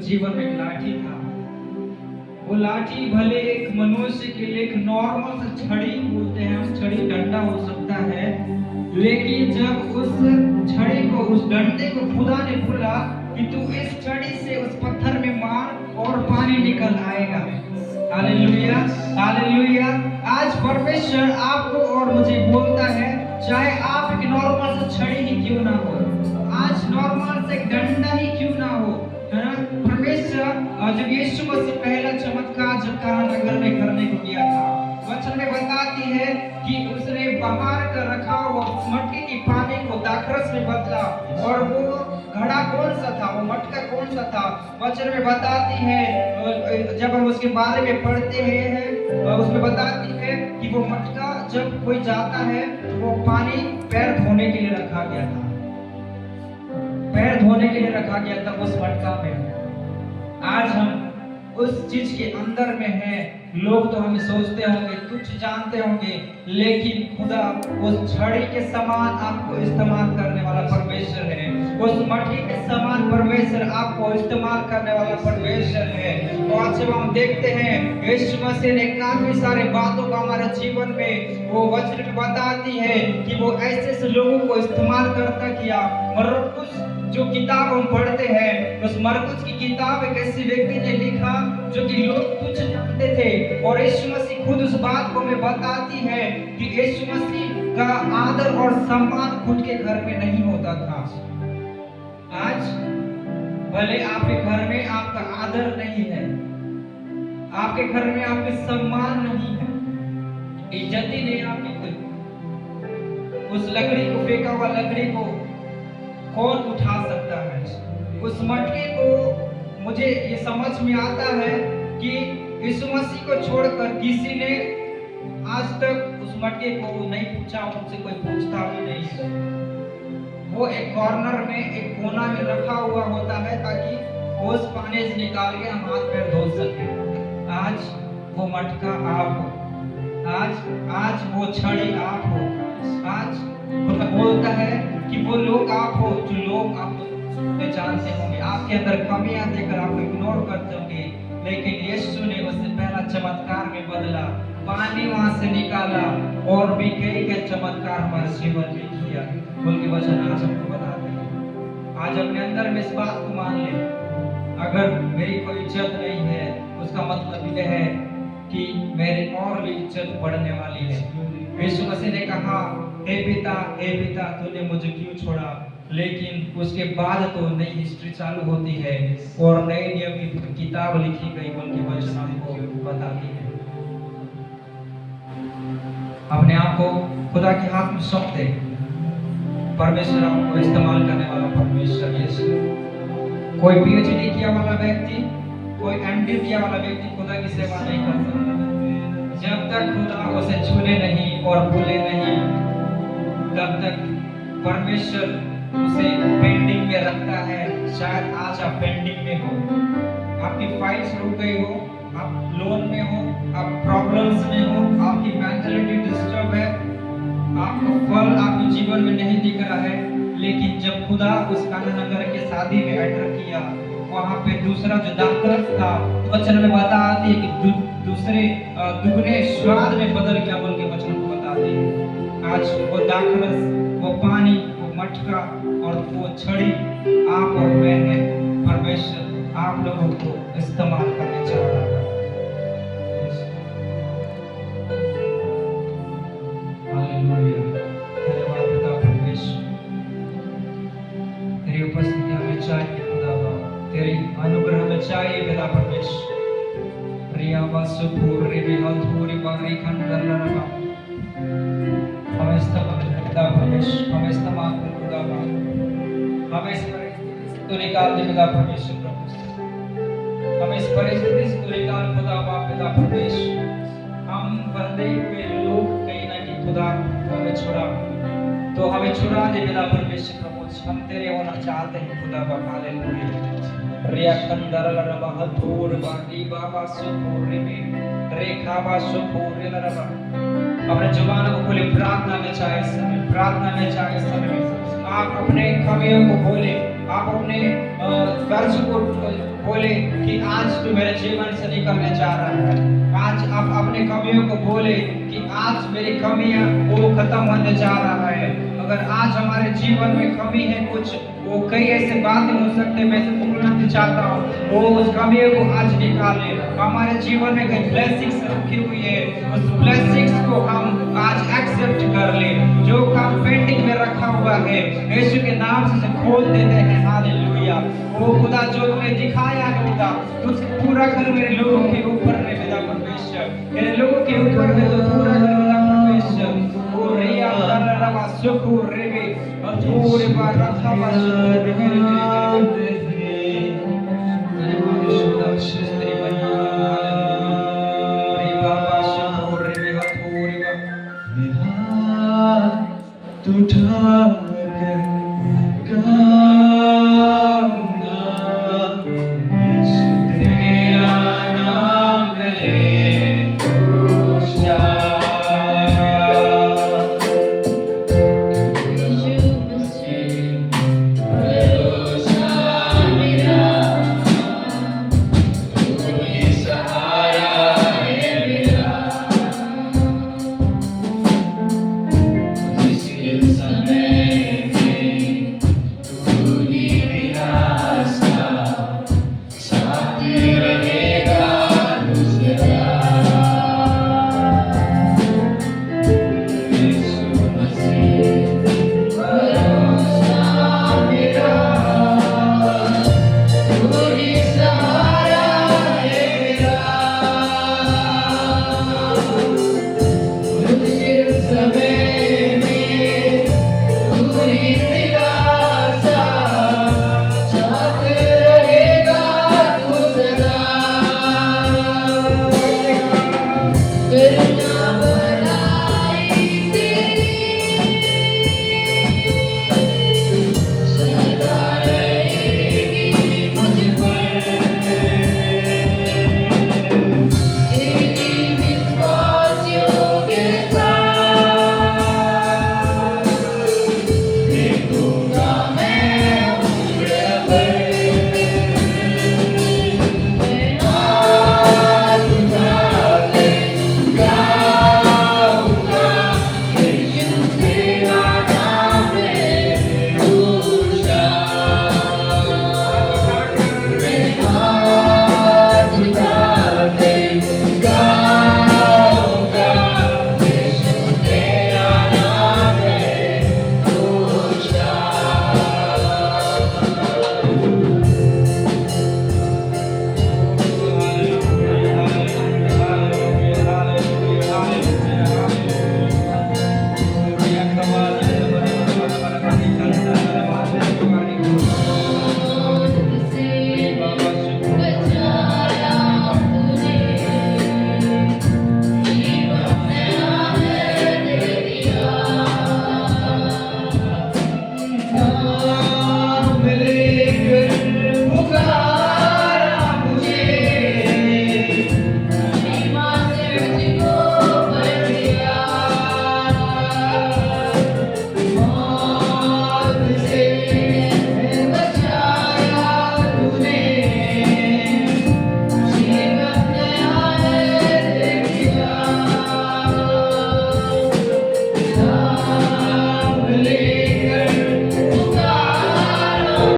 जीवन में एक लाठी था। वो लाठी भले एक मनुष्य के लिए एक नॉर्मल सा छड़ी बोलते हैं, उस छड़ी डंडा हो सकता है, लेकिन जब उस छड़ी को, उस डंडे को खुदा ने बोला कि तू इस छड़ी से उस पत्थर में मार और पानी निकल आएगा। Hallelujah, hallelujah. आज परमेश्वर आपको और मुझे बोलता है, चाहे आप एक नॉर्मल सा छड़ी ही क्यों ना हो, आज नॉर्मल से एक डंडा ही क्यों ना हो, है ना। परमेश्वर जब यीशु मसीह पहला चमत्कार जब काना नगर में करने को गया था, वचन में बताती है कि उसने बाहर का रखा हुआ मटके की पानी को दाखरस में बदला। और वो घड़ा कौन सा था, वो मटका कौन सा था, वचन में बताती है, जब हम उसके बारे में पढ़ते हैं उसमें बताती है कि वो मटका जब कोई जाता है तो वो पानी पैर धोने के लिए रखा गया था, पैर धोने के लिए रखा गया था उस मटका में। आज हम उस चीज के अंदर में है, लोग तो हमें सोचते होंगे, तुच्छ जानते होंगे, लेकिन खुदा उस छड़ी के समान आपको इस्तेमाल करने वाला परमेश्वर है, उस मटके के समान परमेश्वर आपको इस्तेमाल करने वाला परमेश्वर है। तो आज जब हम देखते हैं यीशु मसीह ने काफी सारे बातों का हमारे जीवन में वो वचन में बताती है कि वो ऐसे लोगों को इस्तेमाल करता किया। मरकुस जो किताब हम पढ़ते हैं, उस मरकुस की किताब एक ऐसे व्यक्ति ने लिखा जो कि लोग तुच्छ जानते थे, और यीशु मसीह खुद उस बात को हमें बताती है कि यीशु मसीह का आदर और सम्मान खुद के घर में नहीं होता था। आज भले आपके घर में आपका आदर नहीं है, आपके घर में आपके सम्मान नहीं है, इज्जत ही नहीं आपकी, उस लकड़ी को, फेंका हुआ लकड़ी को कौन उठा सकता है। उस मटके को मुझे ये समझ में आता है कि यीशु मसीह को छोड़कर किसी ने आज तक उस मटके को नहीं पूछा, उनसे कोई पूछता भी नहीं है। वो एक कॉर्नर में, एक कोना में रखा हुआ होता है ताकि उस पानी से निकाल के हम हाथ पैर धो सके। आज वो मटका आप हो, आज वो छड़ी आप हो, आज वो बोलता है कि वो लोग आप हो जो लोग आपको पहचानते होंगे, आपके अंदर कमियां देखकर आपको इग्नोर करते होंगे, लेकिन यीशु ने उससे पहला चमत्कार में बदला, पानी वहां से निकाला और भी कई चमत्कार हमारे जीवन में किया। उनके वचन आज हमको बताते हैं। आज अपने अंदर में इस बात को मान ले, अगर मेरी कोई इज्जत नहीं है उसका मतलब यह है कि मेरी और भी इज्जत बढ़ने वाली है। यीशु मसीह ने कहा, हे पिता तूने मुझे क्यों छोड़ा, लेकिन उसके बाद तो नई हिस्ट्री चालू होती है और नए नियम की किताब लिखी गई, उनके वचन हमको बताती है। अपने आप को खुदा के हाथ में सौंप दे। परमेश्वर आपको इस्तेमाल करने वाला परमेश्वर यीशु। कोई पीएचडी किया वाला व्यक्ति, कोई एमडी किया वाला व्यक्ति खुदा की सेवा नहीं कर सकता जब तक खुदा उसे छूने नहीं और भूले नहीं, तब तक परमेश्वर उसे पेंडिंग में रखता है। शायद आज आप पेंडिंग में हो, आपकी फाइल्स रुक गई हो, आप लोन में हो, आप प्रॉब्लम्स में हो, आपकी मेंटालिटी डिस्टर्ब है, आपका फल आपके जीवन में नहीं दिख रहा है, लेकिन जब खुदा उस काना नगर के शादी में एंटर किया, वहाँ पे दूसरा जो दाखरस था, वचन में बताती है कि दूसरे दुगने स्वाद में बदल गया, बोल के वचन को बताती है। आज वो दाखरस, वो पानी, वो मटका और वो छड़ी आप और मैं है। परमेश्वर आप लोगों को इस्तेमाल करने चाह रहा है। हालेलुया, धन्यवाद पिता परमेश्वर, तेरी उपस्थिति हमें चाहिए खुदा, तेरी अनुग्रह हमें चाहिए पिता परमेश्वर। रिया वासुपुर रे बिहलपुरी बारी खंडलरबा, हमें इस्तेमाल पिता परमेश्वर, हमें इस्तेमाल कर खुदा, हमें इस परिस्थिति से तो निकाल दे पिता परमेश्वर प्रभु, हमें इस परिस्थिति से तो निकाल खुदा बाप पिता परमेश्वर। हम बंधे हुए लोग कहीं ना कहीं खुदा हमें छुड़ा, तो हमें छुड़ा दे पिता परमेश्वर प्रभु, हम तेरे होना चाहते हैं खुदा बाप। हालेलुया। रिया खंडलरबा हथुर बाडी बाबा सुपुर में रेखा बा सुपुर लरबा, अपने जुबान को खोले, प्रार्थना में चाहे समय, प्रार्थना में चाहे समय आप अपने कमियों को खोले, आप अपने कर्ज को बोले कि आज तू मेरे जीवन से निकलने जा रहा है। आज आप अपने कमियों को बोले कि आज मेरी कमियां वो खत्म होने जा रहा है। अगर आज हमारे जीवन में कमी है कुछ, वो कई ऐसे बातें हो सकते हैं, मैं तो बोलना चाहता हूँ वो उस कमियों को आज निकाले। हमारे जीवन में कई ब्लेसिंग्स रखी हुई है, उस ब्लेसिंग्स को हम आज एक्सेप्ट कर ले। जो काम पेंडिंग में रखा हुआ है यीशु के नाम से खोल देते हैं। हालेलुया। वो खुदा जो तुम्हें दिखाया है खुदा, उसको पूरा कर मेरे लोगों के ऊपर में पिता परमेश्वर, मेरे लोगों के ऊपर में तो पूरा कर पिता परमेश्वर। ओ रिया रवा सुकु रेबे पूरे बार रखा बासु मेरे तुझा